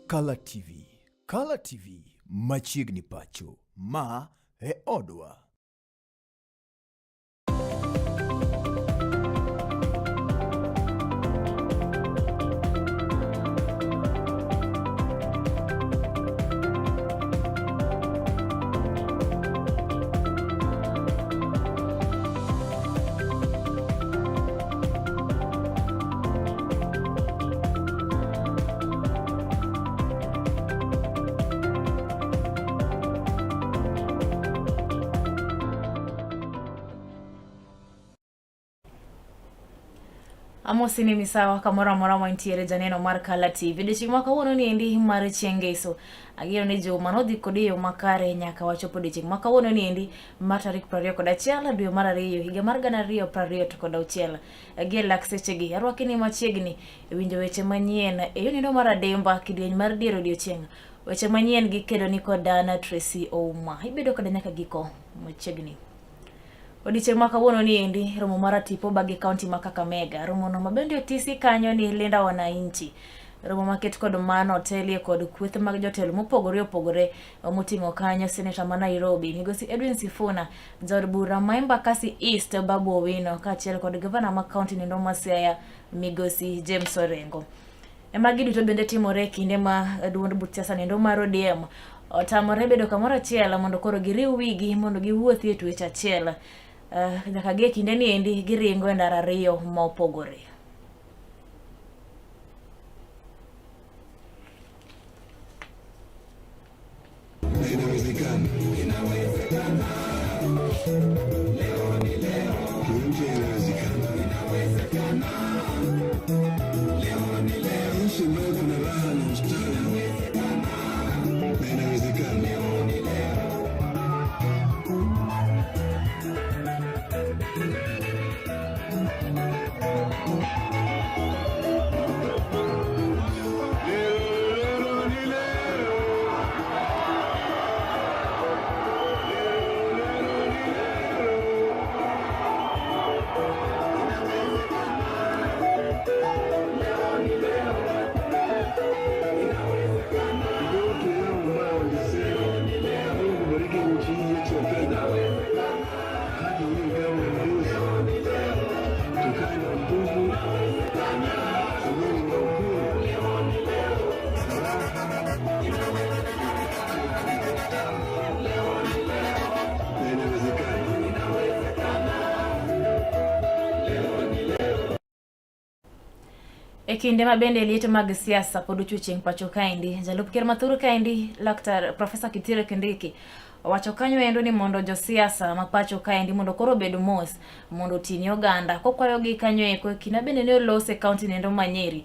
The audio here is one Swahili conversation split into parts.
Color TV. Color TV. Machiegni pacho. Ma e odwa. Amosi ni misawa kamora mora mwantiere janeno mar Color TV. Odiochieng' mwaka wono ni endi mar chieng' ngeso. Agiro ni juma no dhi kod yo makare nyaka wachopo odiochieng' mwaka wono ni endi mar tarik 21 dwe mar 2 higa mar 2026. Gie lak sechegi arwaki ni machiegni winjo weche manyien e yonindo mar ademba kidieny mar Dier Odiochieng'. Weche manyien gi kedo ni Kod Tracy Ouma. Ibedo kod nyaka giko machiegni. Odiochieng' mwaka wono ni endi romo mara tipo bagi kaunti ma Kakamega. Romo no mabende otisi kanyo ni linda wananchi. Romo maket kod mano hotelie kod kweth mag jotelo mopogore moting'o kanyo seneta ma Nairobi Migosi Edwin Sifuna, Jaod Bura ma Embakasi East Babu Owino kaachiel kod gavana ma kaunti nendo ma Siaya Migosi James Orengo. Magi duto bende timore kinde ma duond buch siasa nendo mar ODM otamore bedo kamoro achiel mondo koro giriw wigi mondo giwuothi e twech achiel. Nyaka gie kinde ni endi giringo e ndara ariyo ma opogore. Kinde mabende liete mag siasa pod ochucheng' pacho kaendi. Jalup ker mathuru kaendi Laktar Profesa Kithure Kindiki wacho kanyo endo ni mondo jo siasa ma pacho kaendi mondo koro bedo mos mondo tini oganda kokwayo gi kanyo eko kina bende ne olose kaunti nendo Manyeri.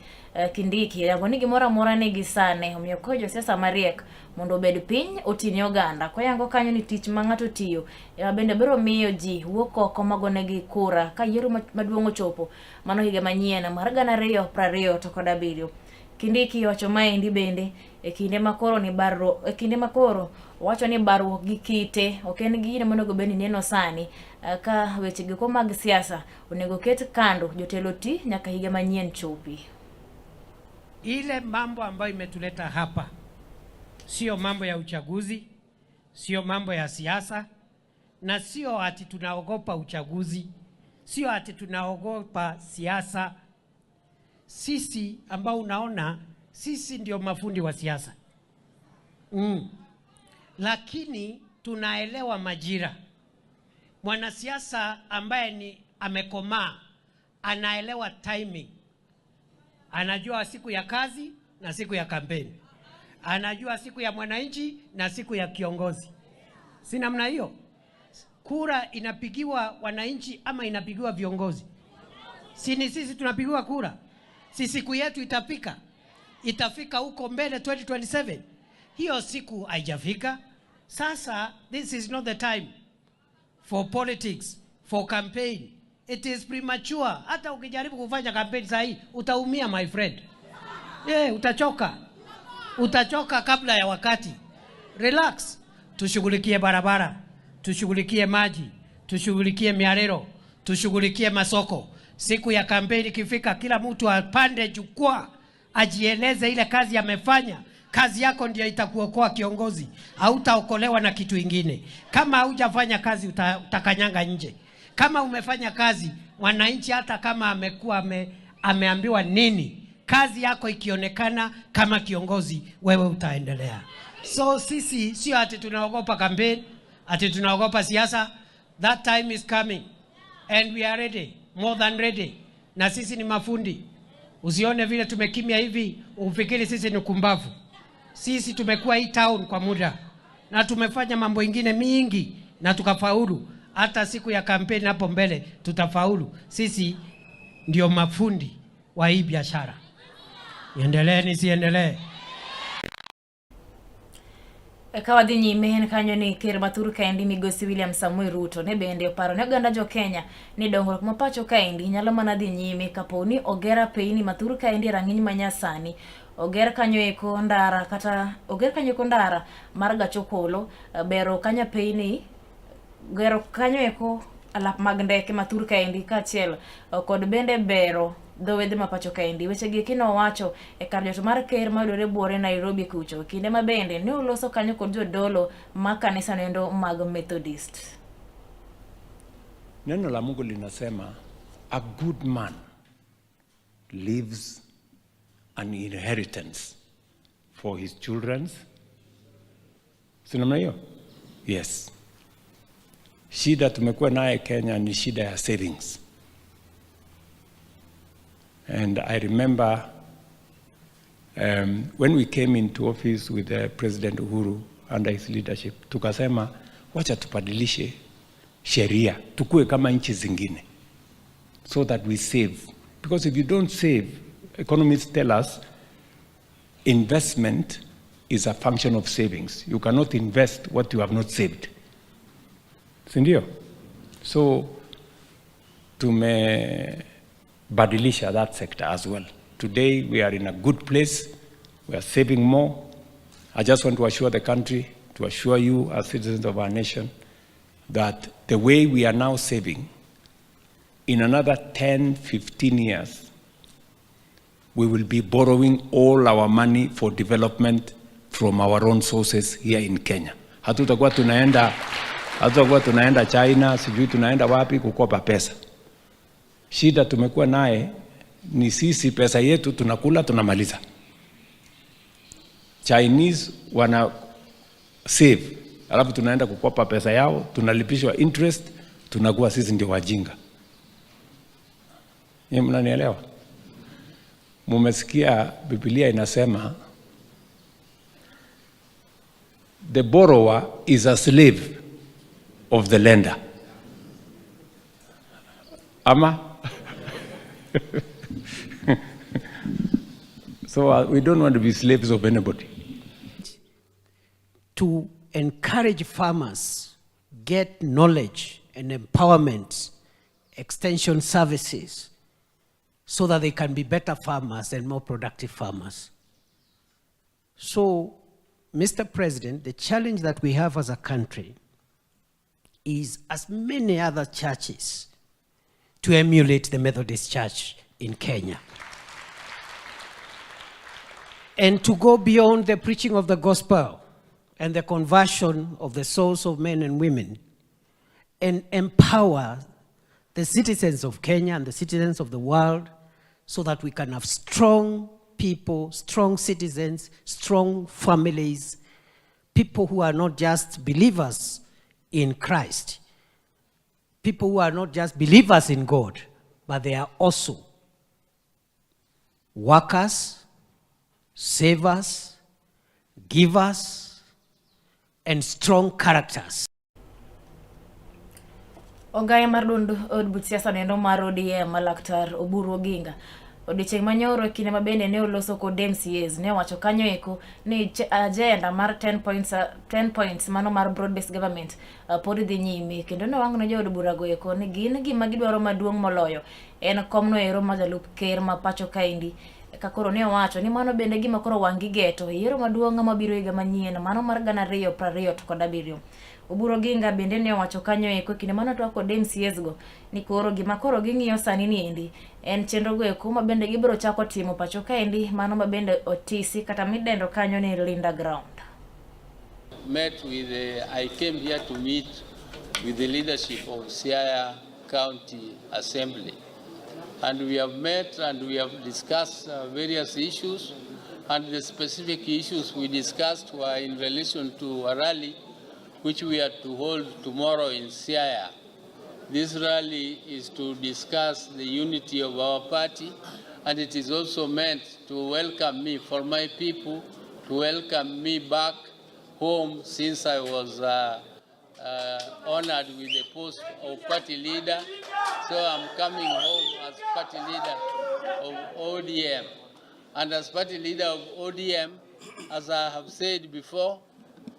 Kindiki yango ni gimoro amora ne gisane omiyo ko jo siasa mariek mondo bed piny otini oganda ko yango kanyo ni tich ma ng'ato tiyo bende biro miyo ji wuok oko magonegi kura ka yiero maduong' ochopo mano higa manyien mar 2027. Kindiki wacho maendi bende kinde makoro ni barro kinde makoro wacho ni barruok gi kite ok en gino monego bed ni neno sani ka weche giko mag siasa onego ket kando jotelo ti nyaka higa manyien chopi. Ile mambo ambayo imetuleta hapa sio mambo ya uchaguzi, sio mambo ya siasa, na sio ati tunaogopa uchaguzi, sio ati tunaogopa siasa. Sisi ambao unaona sisi ndio mafundi wa siasa. Lakini tunaelewa majira. Mwanasiasa ambaye ni amekomaa anaelewa timing. Anajua siku ya kazi na siku ya kampeni. Anajua siku ya mwananchi na siku ya kiongozi. Si namna hiyo? Kura inapigiwa wananchi ama inapigiwa viongozi? Si ni sisi tunapigiwa kura? Si siku yetu itafika huko mbele 2027? Hiyo siku haijafika. Sasa this is not the time for politics, for campaign. It is premature. Hata ukijaribu kufanya campaign sahi utaumia my friend. Utachoka. Utachoka kabla ya wakati. Relax. Tushughulikie barabara, tushughulikie maji, tushughulikie miarero, tushughulikie masoko. Siku ya kampeni ikifika, kila mtu apande jukwaa ajieleze ile kazi amefanya Kazi yako ndio itakuokoa kiongozi. Hautaokolewa na kitu ingine. Kama hujafanya kazi utakanyanga nje. Kama umefanya kazi, wananchi hata kama amekuwa ameambiwa nini, kazi yako ikionekana kama kiongozi, wewe utaendelea. So sisi sio ati tunaogopa campaign, ati tunaogopa siasa. That time is coming and we are ready, more than ready. Na sisi ni mafundi. Usione vile tumekimia hivi ufikiri sisi ni kumbavu. Sisi tumekuwa hii town kwa muda na tumefanya mambo ingine mingi na tukafaulu. Hata siku ya kampeni hapo mbele tutafaulu. Sisi ndio mafundi wa hii biashara. Iendelee nisiendelee. Ekawa dhi nyime kanyo ni ker maturu kaendi migosi William Samuel Ruto ne bende paro ne oganda jo Kenya ni dongruok mapacho kaendi nyalo mana dhi nyime kaponi ogera peini maturu kaendi rang'iny manyasani. Oger kanyo eko ndara kata oger kanyo eko ndara mar gachokolo, bero kanyo peini, gero kanyo eko alap mag ndeke maturu kaendi kachiel kod bende bero dhowedhe mapacho kaendi. Weche gi kino wacho e kar jot mar ker mayudore Buore Nairobi kucho, kinde ma bende ne oloso kanyo kod jodolo ma kanisa nendo mag Methodist. Neno la Mungu linasema a good man leaves an inheritance for his children's. Sinamna hiyo? Yes. Shida tumekuwa naye Kenya ni shida ya savings. And I remember when we came into office with President Uhuru under his leadership, tukasema wacha tubadilishe sheria tukue kama nchi zingine so that we save. Because if you don't save, economists tell us investment is a function of savings. You cannot invest what you have not saved. Sindio? So tumebadilisha that sector as well. Today we are in a good place. We are saving more. I just want to assure the country, to assure you as citizens of our nation, that the way we are now saving, in another 10, 15 years, we will be borrowing all our money for development from our own sources here in Kenya. Hatutakuwa tunaenda China, sijui tunaenda wapi kukopa pesa. Shida tumekuwa naye ni sisi pesa yetu tunakula tunamaliza. Chinese wana save, alafu tunaenda kukopa pesa yao, tunalipishwa interest, tunakuwa sisi ndio wajinga. Ni mnanielewa? Mumesikia Biblia inasema the borrower is a slave of the lender. Ama? So we don't want to be slaves of anybody. To encourage farmers, get knowledge and empowerment, extension services, so that they can be better farmers and more productive farmers. So, Mr. President, the challenge that we have as a country is, as many other churches, to emulate the Methodist Church in Kenya. And to go beyond the preaching of the gospel and the conversion of the souls of men and women, and empower the citizens of Kenya and the citizens of the world, so that we can have strong people, strong citizens, strong families, people who are not just believers in Christ, people who are not just believers in God, but they are also workers, savers, givers, and strong characters. Ogaya mar duond od buch siasa nendo mar ODM Laktar Oburu Oginga odiochieng' manyoro kinde mabende ne oloso kod MCAs ne wacho kanyo eko ni agenda mar 10 points mano mar broad based government pod dhi nyime, kendo ne wang'o ne jood burago eko ni gin gima gidwaro maduong' moloyo en komno ero ma jalup ker ma pacho kaendi. Kakoro ne wacho ni mano bende gima koro wang' gigeto yiero maduong' mabiro higa manyien mano mar 2027. Oburo Ginga bende ne owacho kanyo eko kinde mano to kod MCS go ni koro gima koro ging'iyo sani ni endi en chenro go eko ma bende gibiro chako timo pacho ka endi mano ma bende otisi kata midendo kanyo ni Linda Ground. I came here to meet with the leadership of Siaya County Assembly, and we have met and we have discussed various issues, and the specific issues we discussed were in relation to a rally which we are to hold tomorrow in Siaya. This rally is to discuss the unity of our party, and it is also meant to welcome me, for my people, to welcome me back home since I was honored with the post of party leader. So I'm coming home as party leader of ODM. And as party leader of ODM, as I have said before,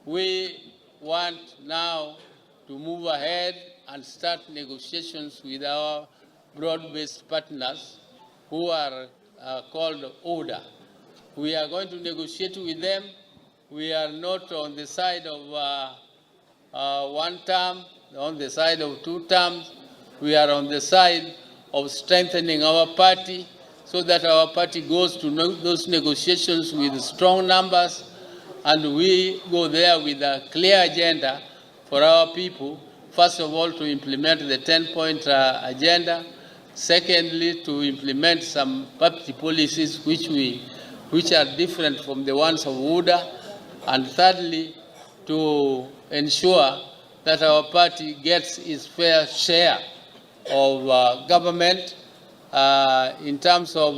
we want now to move ahead and start negotiations with our broad-based partners who are called ODA. We are going to negotiate with them. We are not on the side of one term, on the side of 2 terms. We are on the side of strengthening our party so that our party goes to those negotiations with strong numbers, and we go there with a clear agenda for our people. First of all, to implement the 10-point agenda. Secondly, to implement some party policies which are different from the ones of UDA. And thirdly, to ensure that our party gets its fair share of government in terms of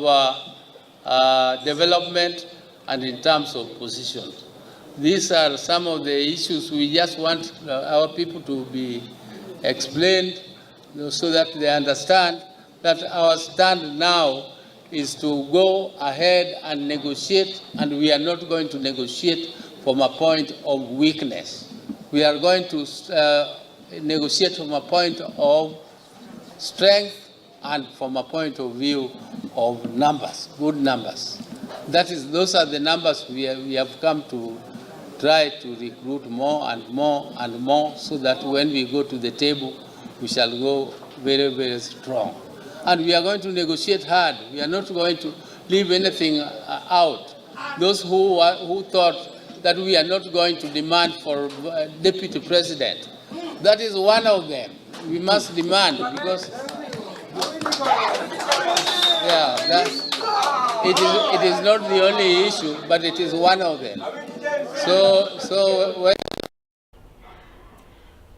development and in terms of positions. These are some of the issues we just want our people to be explained so that they understand that our stand now is to go ahead and negotiate, and we are not going to negotiate from a point of weakness. We are going to negotiate from a point of strength and from a point of view of numbers, good numbers. Those are the numbers we have come to try to recruit more and more and more, so that when we go to the table, we shall go very, very strong. And we are going to negotiate hard. We are not going to leave anything out. Those who thought that we are not going to demand for deputy president, that is one of them. We must demand, because it is not the only issue, but it is one of them. So when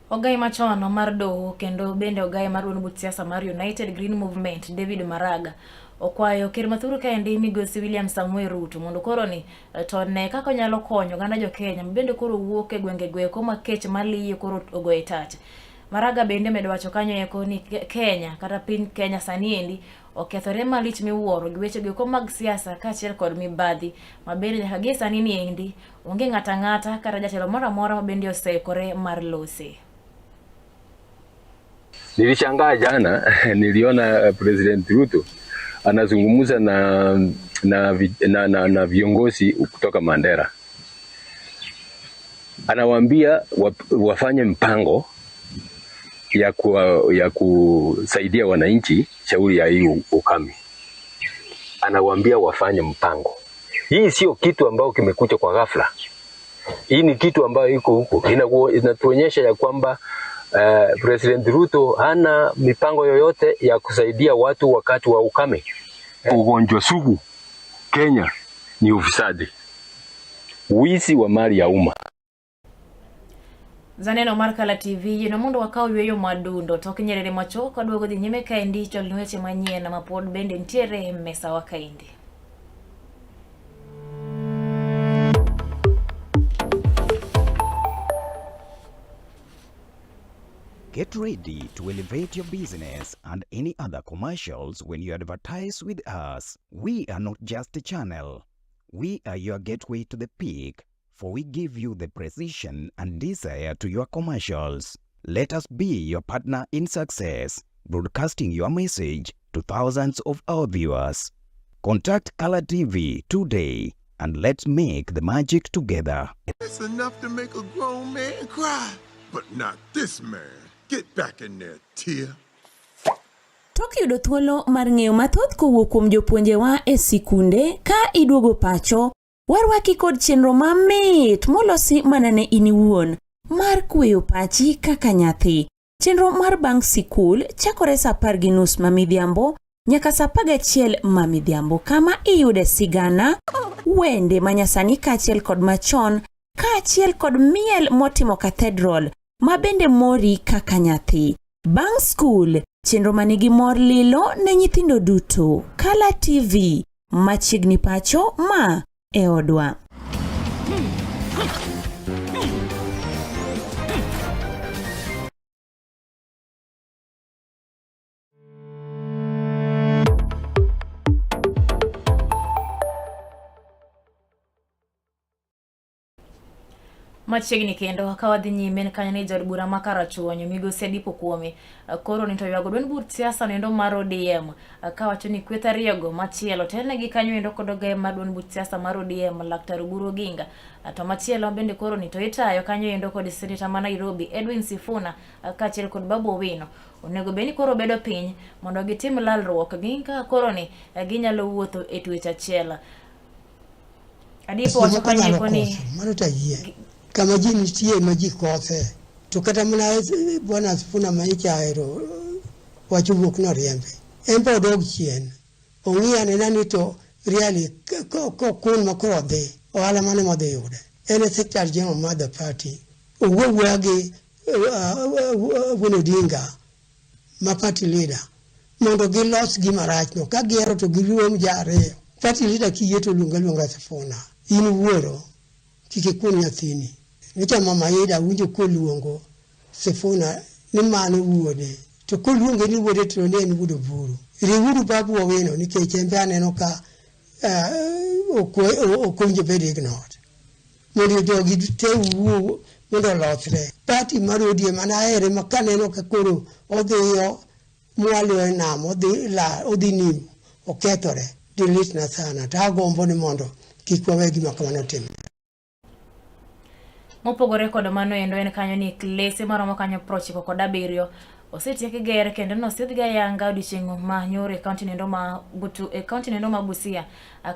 Ogai machono mar doho kendo bende ogai mar duond buch siasa mar United Green Movement David Maraga okwayo ker mathuru ka endi migosi William Samuel Ruto mondo koro ni to ne kaka nyalo konyo ganda jo Kenya bende koro wuok e gwenge gweko makech maliyo koro ogoe tach. Maraga bende medo wacho kanyo eko ni Kenya kata piny Kenya sani endi okethore malich miwuoro gi weche go mag siasa kaachiel kod mibadhi mabende nyaka gi sani ni endi onge ng'ata ng'ata kata jatelo moro amora mabende oseikore mar lose. Nilishangaa jana niliona President Ruto anazungumza na viongozi kutoka Mandera. Anawaambia wafanye mpango ya kusaidia wananchi shauri ya hii ukame. Anawaambia wafanye mpango. Hii sio kitu ambao kimekuja kwa ghafla. Hii ni kitu ambayo iko huko. Inatuonyesha ya kwamba President Ruto hana mipango yoyote ya kusaidia watu wakati wa ukame. Ugonjwa sugu Kenya ni ufisadi, wizi wa mali ya umma. Zaneno Markala TV yino mundo wakao yueyo madundo toki nyerere macho kwa duwago di nyime kaindi chol Wechemanyien na mapod bende ntiere mesa wakaindi. Get ready to elevate your business and any other commercials when you advertise with us. We are not just a channel. We are your gateway to the peak, for we give you the precision and desire to your commercials. Let us be your partner in success, broadcasting your message to thousands of our viewers. Contact Color TV today and let's make the magic together. It's enough to make a grown man cry. But not this man. Get back in there, Dier. Tok yudo thuolo mar ng'eyo mathoth kowuok kuom jopuonjewa e sikunde ka iduogo pacho, warwaki kod chenro mamit molosi mana ne in iwuon mar kweyo pachi kaka nyathi. Chenro mar bang' sikul chakore saa 10:30 mamidhiambo nyaka saa 11 mamidhiambo, kama iyude sigana, wende manyasani kaachiel kod machon, kaachiel kod miel motimo cathedral ma bende mori kaka nyathi. Bang' skul, chenro manigi mor lilo ne nyithindo duto. Kala TV, machiegni pacho ma e odwa. Machiegni kendo kawadhi nyime kanyo ni jod bura makarachuonyo migosi Adipo Kuome koro ni to yago dwen bur siasa nendo mar ODM kawacho ni kweth ariyogo machielo telnegi kanyo endo kodoge mar dwen bur siasa mar ODM Laktar Oburu Oginga to machielo bende koro ni to itayo kanyo endo kod Senator ma Nairobi Edwin Sifuna kaachiel kod Babu Owino onego beni koro bedo piny mondo gitim lalruok ginka koro ni ginyalo wuotho e twech achiel. Adipo wacho kanyo eko ni kama ji nitie ma ji kothe to kata mana Bwana Sifuna ma ichaero wacho wuok no riembe en pod dog chien ong'iya ne ni to really kun ma koro dhi ohala mane modhi yude en secretary general of the party owuoya gi Odinga ma party leader mondo gilos gima rach no ka gihero to giruom jariyo party leader kiyie to luonga Sifuna in wuoro kikikun nyathini nicha mama yeda winjo koluongo Sifuna ni mano wuode to koluonge ni wuode to ne en wuod Oburu riwuru Babu Owino nikech embe aneno ka okonje bed ignored mondo jogi te wuo mondo losre party mar ODM mana ere makaneno ka koro odhiyo mwalo e nam odhi nim okethore dilit na sana ta gombo ni mondo kik wawe gima kamano tim. Mopogore kod mano endo en kanyo ni klese maromo kanyo 97 osetieki gere kendo nosidhga yanga Odiochieng ma nyore kaunti nendo ma Butu e kaunti nendo ma Busia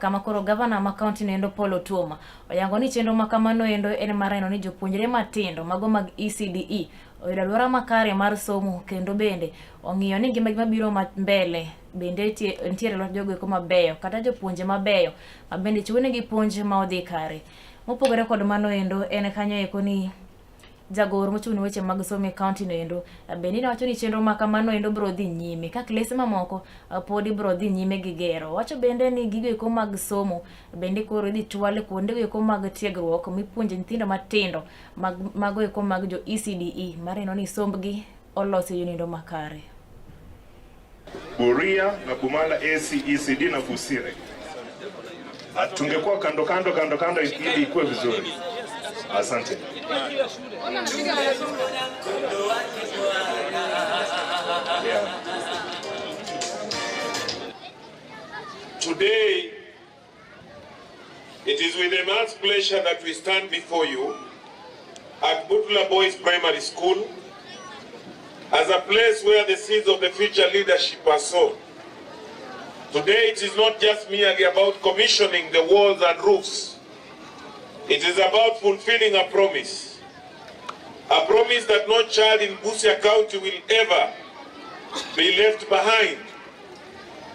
kama koro governor ma kaunti nendo Paul Otuoma oyango ni chenro makamano endo en mareno ni jopuonjre matindo mago mag ECDE oyudo alwora makare mar somo kendo bende ong'iyo ni ngima mabiro mbele bende ntiere lot jogo eko mabeyo kata jopuonje mabeyo ma bende chiwonegi puonj ma odhi kare. Mopogore kod mano endo en kanyo eko ni jagoro mochung' ne weche mag somo e kaunti no endo bende wacho ni chenro makamano endo biro dhi nyime ka klese mamoko podi biro dhi nyime gi gero. Wacho bende ni gigo eko mag somo bende koro dhi chwale kuonde eko mag tiegruok mipuonjo nyithindo matindo mago eko mag jo ECDE mareno ni sombgi olosi yunindo makare. Buria na Bumala ECD na Busire tungekuwa kando ili ikuwe vizuri. Asante. Yeah. Today, it is with immense pleasure that we stand before you at Butula Boys Primary School as a place where the seeds of the future leadership are sown. Today it is not just merely about commissioning the walls and roofs. It is about fulfilling a promise that no child in Busia County will ever be left behind,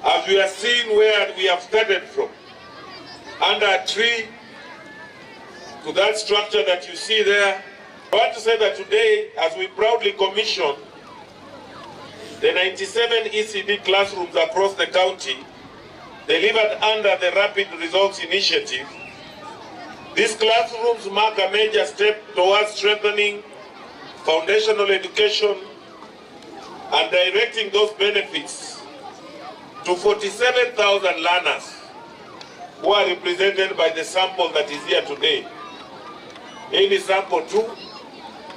as we are seeing where we have started from, under a tree to that structure that you see there. I want to say that today, as we proudly commission the 97 ECD classrooms across the county delivered under the Rapid Results Initiative, these classrooms mark a major step towards strengthening foundational education and directing those benefits to 47,000 learners who are represented by the sample that is here today. In sample 2,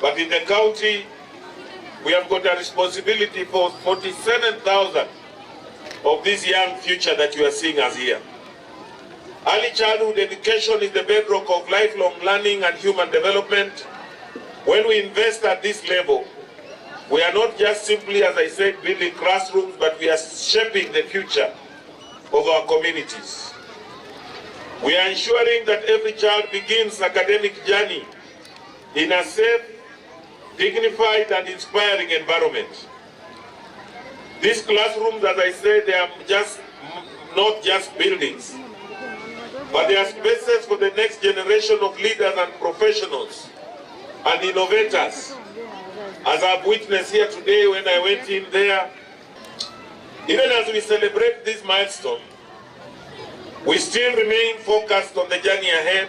but in the county, we have got a responsibility for 47,000 of this young future that you are seeing us here. Early childhood education is the bedrock of lifelong learning and human development, When we invest at this level, we are not just simply, as I said, building classrooms, but we are shaping the future of our communities. We are ensuring that every child begins academic journey in a safe, dignified and inspiring environment. These classrooms, as I said, they are not just buildings, but they are spaces for the next generation of leaders and professionals and innovators. As I've witnessed here today when I went in there, even as we celebrate this milestone, we still remain focused on the journey ahead,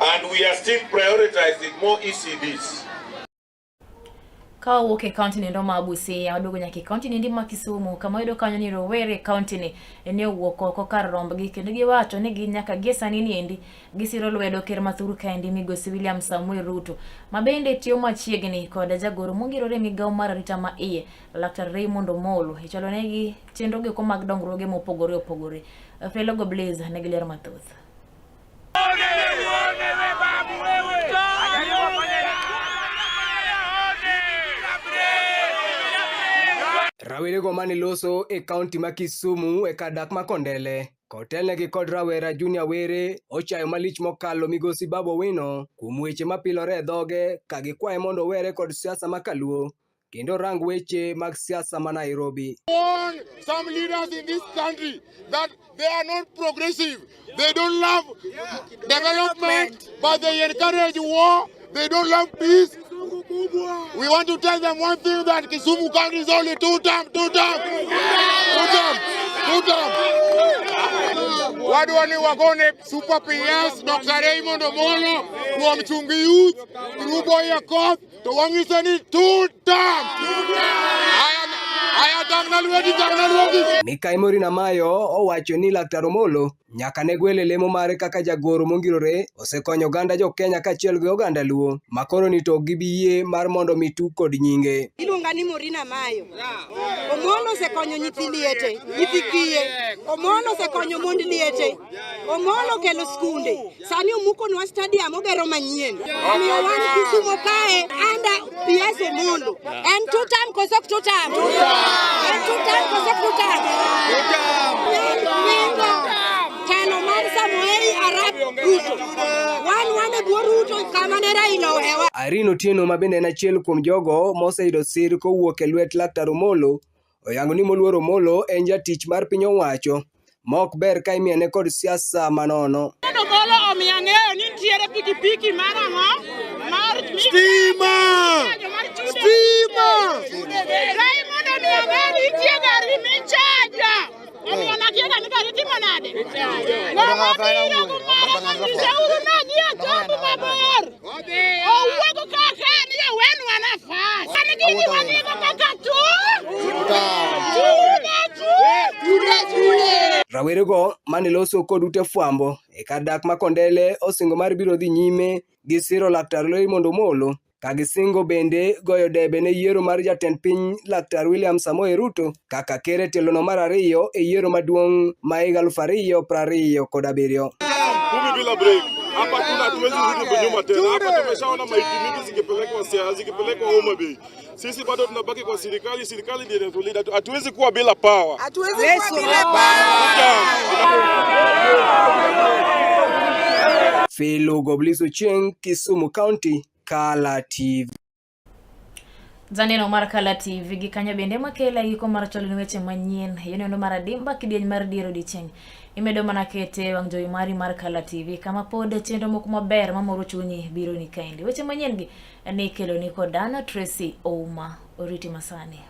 and we are still prioritizing more ECDs. Ka woke county ni ndoma Busia wadogo nyaki county ni ndima Kisumu kama yodo kanyo ni Rowere county ni eneo woko ko kar romb gi kendo gi wacho ni gi nyaka gesa nini endi gisiro lwedo ker mathuru ka endi migosi William Samuel Ruto mabende tiyo machiegni kod jagoro mongirore migao mar arita ma iye Dr. Raymond Omolo ichalo negi chenro ge ko mag dongruoge mopogore opogore Fellow go Blaze ne giler mathoth. Rawere go mani loso e county ma Kisumu e kadak ma Kondele kotelnegi kod rawera Junior Were ochayo malich mokalo migosi Babo Wino kuom weche mapilore e dhoge ka gikwaye mondo were kod siasa makaluo kendo rang weche mag siasa ma Nairobi. Some leaders in this country that they are not progressive, they don't love development, but they encourage war, they don't love peace. We want to tell them one thing, that Kisumu County is only two term. Wadu wani wagone super PS Dr. Raymond Omolo wa mchungi youth Rubo ya Kod to wangisani two term. Mikai Mori na Mayo owacho ni Dr. Omolo nyaka ne gwele lemo mare kaka jagoro mongirore osekonyo oganda jo Kenya kachiel gi oganda luo makoro ni to gibiye mar mondo mitu kod nyinge. Iluonga ni Morina Mayo. Omolo osekonyo nyithi liete, nyithi kiye. Omolo osekonyo mond liete. Omolo kelo skunde. Sani omukonwa stadium ogero manyien. Omiyo wan Kisumu kae anda PS Omolo. En two term kosok two term. En two term kosok two term. Telo mar Samuel Arap Ruto. Wan buo Ruto kama ne Raila ohewa. Irene Otieno mabende en achiel kuom jogo moseyudo sir kowuok e lwet Dr. Omolo oyango ni moluor Omolo en jatich mar piny owacho mok ber ka imiene kod siasa manono. Omolo omiyo ng'eyo ni nitiere pikipiki mar ang'o mar stima. Raymond omiyo ng'eyo ni nitie gari michaja. Omiyo nakiega ni gari timo nade? Ng'ama biro kumara kandiseuru nagie kambi mabor. Owuogo kaka ni wenwa nafas. Kani gini wanigo kaka tu. Rawere go mani loso kod ute fwambo e kadak ma Kondele osingo mar biro dhi nyime gi siro Dr. Raymond Omolo ka gisingo bende goyo debe ne yiero mar jatend piny Dr. William Samoei Ruto kaka kere telono mar ariyo e yiero maduong' ma higa 2027. Kumi bila break. Hapa kuna tuwezi rudi kwa nyuma tena. Hapa tumeshaona maiti mingi zikipelekwa Siaya, zikipelekwa Homa Bay. Sisi bado tunabaki kwa serikali ndiyo inatulida. Hatuwezi kuwa bila power. Hatuwezi kuwa bila power. Fellow go Odiochieng, Kisumu County, Kala TV. Zaneno mar Kala TV gi kanyo bende makela iko mar cholo weche manyien yeno mar adimba kidieny mar Dier Odiochieng imedo mana kete wang jowi mari mar Kala TV kama pod chenro moko maber mamoro chunyi biro ni kaindi weche manyien gi ne kelo ni Kod Tracy Ouma oriti masani.